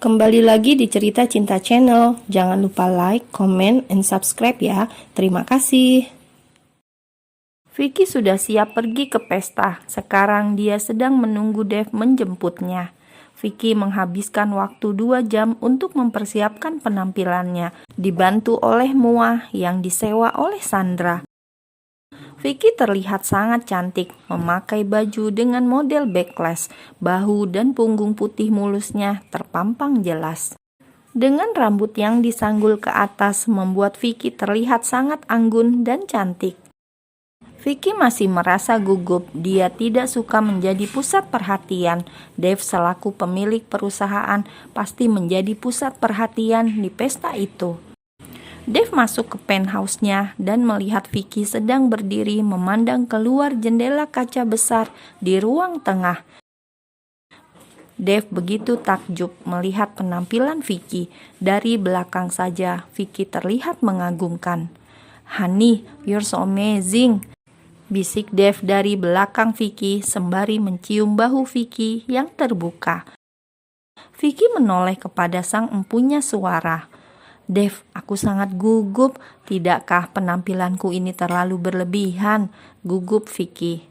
Kembali lagi di Cerita Cinta Channel. Jangan lupa like, comment, and subscribe ya. Terima kasih. Vicky sudah siap pergi ke pesta. Sekarang dia sedang menunggu Dev menjemputnya. Vicky menghabiskan waktu 2 jam untuk mempersiapkan penampilannya, dibantu oleh Mua yang disewa oleh Sandra. Vicky terlihat sangat cantik, memakai baju dengan model backless, bahu dan punggung putih mulusnya terpampang jelas. Dengan rambut yang disanggul ke atas membuat Vicky terlihat sangat anggun dan cantik. Vicky masih merasa gugup, dia tidak suka menjadi pusat perhatian. Dev selaku pemilik perusahaan pasti menjadi pusat perhatian di pesta itu. Dev masuk ke penthouse-nya dan melihat Vicky sedang berdiri memandang keluar jendela kaca besar di ruang tengah. Dev begitu takjub melihat penampilan Vicky. Dari belakang saja Vicky terlihat mengagumkan. "Honey, you're so amazing," bisik Dev dari belakang Vicky sembari mencium bahu Vicky yang terbuka. Vicky menoleh kepada sang empunya suara. "Dev, aku sangat gugup. Tidakkah penampilanku ini terlalu berlebihan?" gugup Vicky.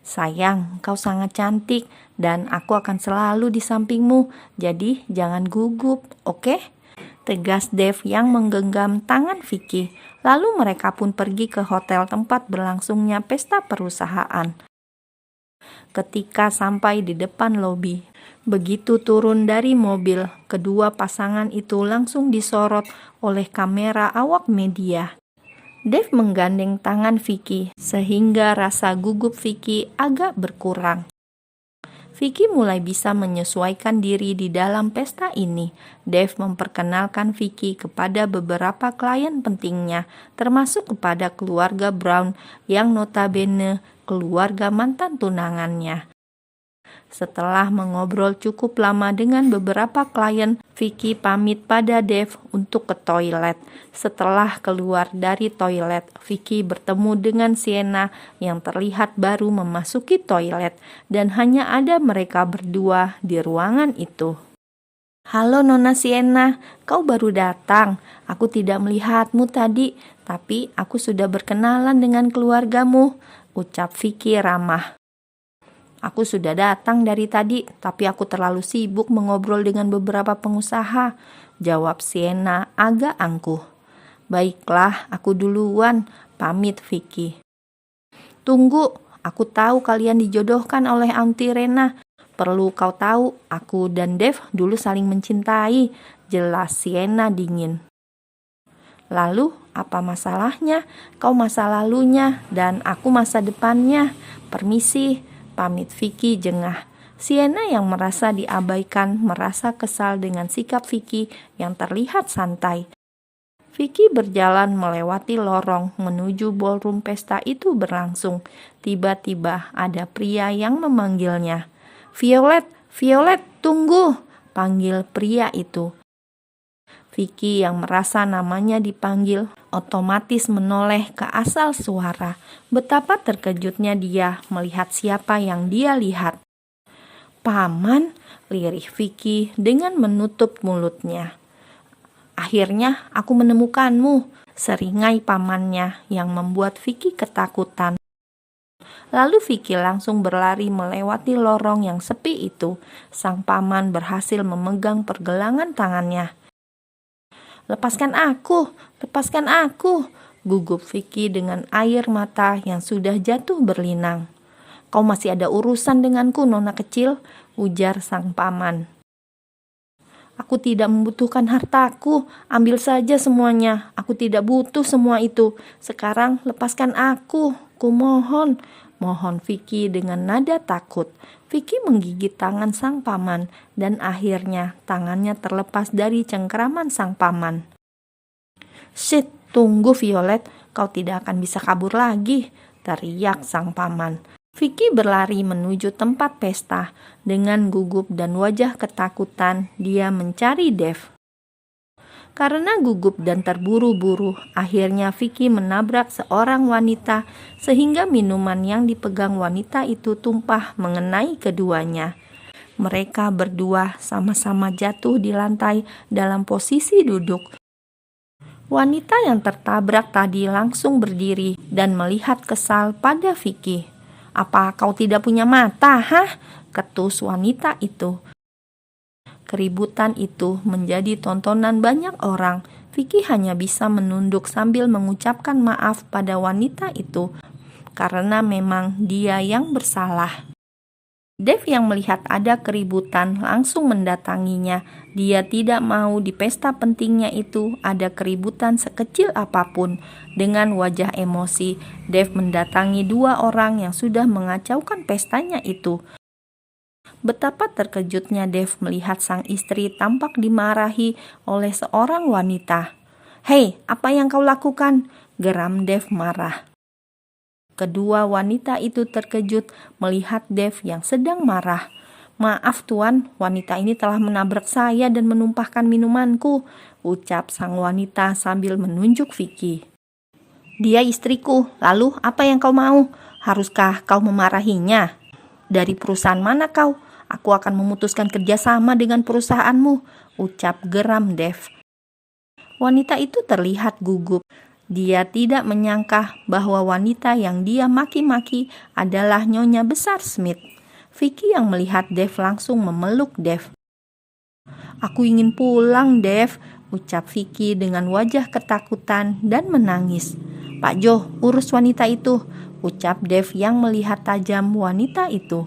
"Sayang, kau sangat cantik dan aku akan selalu di sampingmu. Jadi jangan gugup, oke?" tegas Dev yang menggenggam tangan Vicky. Lalu mereka pun pergi ke hotel tempat berlangsungnya pesta perusahaan. Ketika sampai di depan lobi, begitu turun dari mobil, kedua pasangan itu langsung disorot oleh kamera awak media. Dev menggandeng tangan Vicky sehingga rasa gugup Vicky agak berkurang. Vicky mulai bisa menyesuaikan diri di dalam pesta ini. Dev memperkenalkan Vicky kepada beberapa klien pentingnya, termasuk kepada keluarga Brown yang notabene keluarga mantan tunangannya. Setelah mengobrol cukup lama dengan beberapa klien, Vicky pamit pada Dev untuk ke toilet. Setelah keluar dari toilet, Vicky bertemu dengan Sienna yang terlihat baru memasuki toilet dan hanya ada mereka berdua di ruangan itu. "Halo Nona Sienna, kau baru datang. Aku tidak melihatmu tadi, tapi aku sudah berkenalan dengan keluargamu," ucap Vicky ramah. "Aku sudah datang dari tadi, tapi aku terlalu sibuk mengobrol dengan beberapa pengusaha," jawab Sienna agak angkuh. "Baiklah, aku duluan," pamit Vicky. "Tunggu, aku tahu kalian dijodohkan oleh Auntie Rena. Perlu kau tahu, aku dan Dev dulu saling mencintai," jelas Sienna dingin. "Lalu, apa masalahnya? Kau masa lalunya dan aku masa depannya. Permisi," pamit Vicky jengah. Sienna yang merasa diabaikan merasa kesal dengan sikap Vicky yang terlihat santai. Vicky berjalan melewati lorong menuju ballroom pesta itu berlangsung. Tiba-tiba ada pria yang memanggilnya. "Violet, Violet, tunggu!" panggil pria itu. Vicky yang merasa namanya dipanggil otomatis menoleh ke asal suara. Betapa terkejutnya dia melihat siapa yang dia lihat. "Paman," lirih Vicky dengan menutup mulutnya. "Akhirnya aku menemukanmu," seringai pamannya yang membuat Vicky ketakutan. Lalu Vicky langsung berlari melewati lorong yang sepi itu. Sang paman berhasil memegang pergelangan tangannya. Lepaskan aku, gugup Vicky dengan air mata yang sudah jatuh berlinang. "Kau masih ada urusan denganku, nona kecil," ujar sang paman. "Aku tidak membutuhkan hartaku, ambil saja semuanya. Aku tidak butuh semua itu. Sekarang lepaskan aku, kumohon," mohon Vicky dengan nada takut. Vicky menggigit tangan sang paman dan akhirnya tangannya terlepas dari cengkeraman sang paman. "Shit, tunggu Violet, kau tidak akan bisa kabur lagi," teriak sang paman. Vicky berlari menuju tempat pesta. Dengan gugup dan wajah ketakutan, dia mencari Dev. Karena gugup dan terburu-buru, akhirnya Vicky menabrak seorang wanita sehingga minuman yang dipegang wanita itu tumpah mengenai keduanya. Mereka berdua sama-sama jatuh di lantai dalam posisi duduk. Wanita yang tertabrak tadi langsung berdiri dan melihat kesal pada Vicky. "Apa kau tidak punya mata, hah?" ketus wanita itu. Keributan itu menjadi tontonan banyak orang. Vicky hanya bisa menunduk sambil mengucapkan maaf pada wanita itu, karena memang dia yang bersalah. Dave yang melihat ada keributan langsung mendatanginya. Dia tidak mau di pesta pentingnya itu ada keributan sekecil apapun. Dengan wajah emosi, Dave mendatangi dua orang yang sudah mengacaukan pestanya itu. Betapa terkejutnya Dave melihat sang istri tampak dimarahi oleh seorang wanita. "Hei, apa yang kau lakukan?" geram Dave marah. Kedua wanita itu terkejut melihat Dave yang sedang marah. "Maaf tuan, wanita ini telah menabrak saya dan menumpahkan minumanku," ucap sang wanita sambil menunjuk Vicky. "Dia istriku, lalu apa yang kau mau? Haruskah kau memarahinya? Dari perusahaan mana kau? Aku akan memutuskan kerjasama dengan perusahaanmu," ucap geram Dave. Wanita itu terlihat gugup. Dia tidak menyangka bahwa wanita yang dia maki-maki adalah Nyonya Besar Smith. Vicky yang melihat Dave langsung memeluk Dave. "Aku ingin pulang, Dave," ucap Vicky dengan wajah ketakutan dan menangis. "Pak Joe, urus wanita itu," ucap Dave yang melihat tajam wanita itu.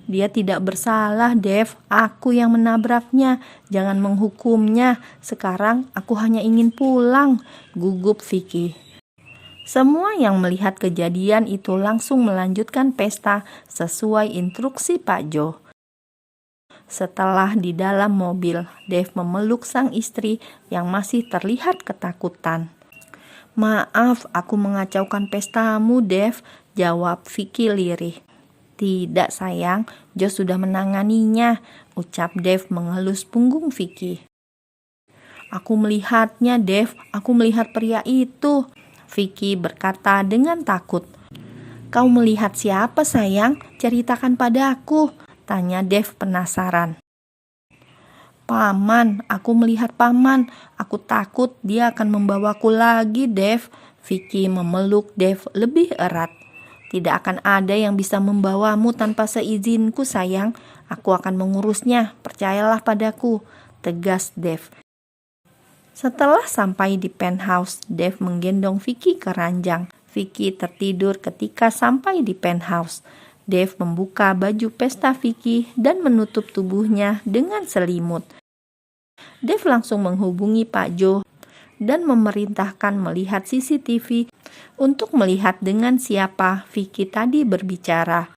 "Dia tidak bersalah, Dave. Aku yang menabraknya. Jangan menghukumnya. Sekarang aku hanya ingin pulang," gugup Vicky. Semua yang melihat kejadian itu langsung melanjutkan pesta sesuai instruksi Pak Joe. Setelah di dalam mobil, Dave memeluk sang istri yang masih terlihat ketakutan. "Maaf, aku mengacaukan pestamu, Dave," jawab Vicky lirih. "Tidak sayang, Joe sudah menanganinya," ucap Dave mengelus punggung Vicky. "Aku melihatnya, Dave. Aku melihat pria itu," Vicky berkata dengan takut. "Kau melihat siapa, sayang? Ceritakan padaku," tanya Dave penasaran. "Paman, aku melihat paman. Aku takut dia akan membawaku lagi, Dave." Vicky memeluk Dave lebih erat. "Tidak akan ada yang bisa membawamu tanpa seizinku, sayang. Aku akan mengurusnya, percayalah padaku," tegas Dave. Setelah sampai di penthouse, Dave menggendong Vicky ke ranjang. Vicky tertidur ketika sampai di penthouse. Dave membuka baju pesta Vicky dan menutup tubuhnya dengan selimut. Dave langsung menghubungi Pak Joe dan memerintahkan melihat CCTV untuk melihat dengan siapa Vicky tadi berbicara.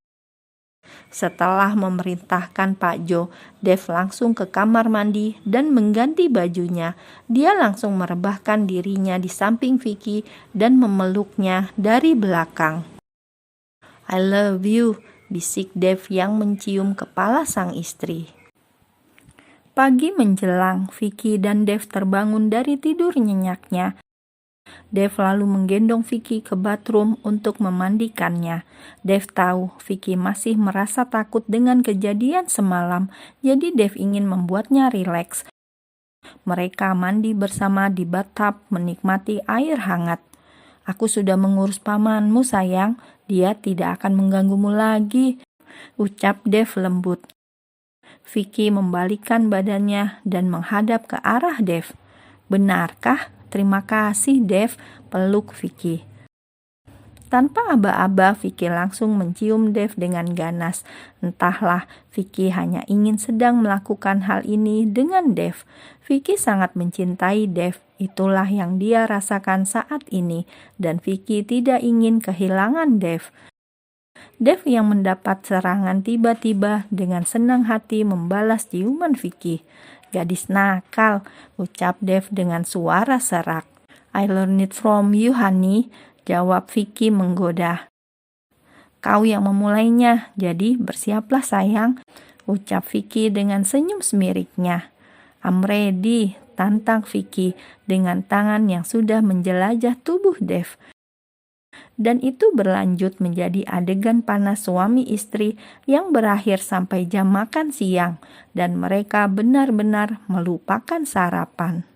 Setelah memerintahkan Pak Joe, Dave langsung ke kamar mandi dan mengganti bajunya. Dia langsung merebahkan dirinya di samping Vicky dan memeluknya dari belakang. "I love you," bisik Dave yang mencium kepala sang istri. Pagi menjelang, Vicky dan Dave terbangun dari tidur nyenyaknya. Dave lalu menggendong Vicky ke bathroom untuk memandikannya. Dave tahu Vicky masih merasa takut dengan kejadian semalam, jadi Dave ingin membuatnya rileks. Mereka mandi bersama di bathtub menikmati air hangat. "Aku sudah mengurus pamanmu, sayang. Dia tidak akan mengganggumu lagi," ucap Dave lembut. Vicky membalikkan badannya dan menghadap ke arah Dave. "Benarkah? Terima kasih, Dave," peluk Vicky. Tanpa aba-aba, Vicky langsung mencium Dave dengan ganas. Entahlah, Vicky hanya ingin sedang melakukan hal ini dengan Dave. Vicky sangat mencintai Dave. Itulah yang dia rasakan saat ini, dan Vicky tidak ingin kehilangan Dave. Dave yang mendapat serangan tiba-tiba dengan senang hati membalas ciuman Vicky. "Gadis nakal," ucap Dave dengan suara serak. "I learned it from you, honey," jawab Vicky menggoda. "Kau yang memulainya, jadi bersiaplah sayang," ucap Vicky dengan senyum semiriknya. "I'm ready," tantang Vicky dengan tangan yang sudah menjelajah tubuh Dave. Dan itu berlanjut menjadi adegan panas suami istri yang berakhir sampai jam makan siang, dan mereka benar-benar melupakan sarapan.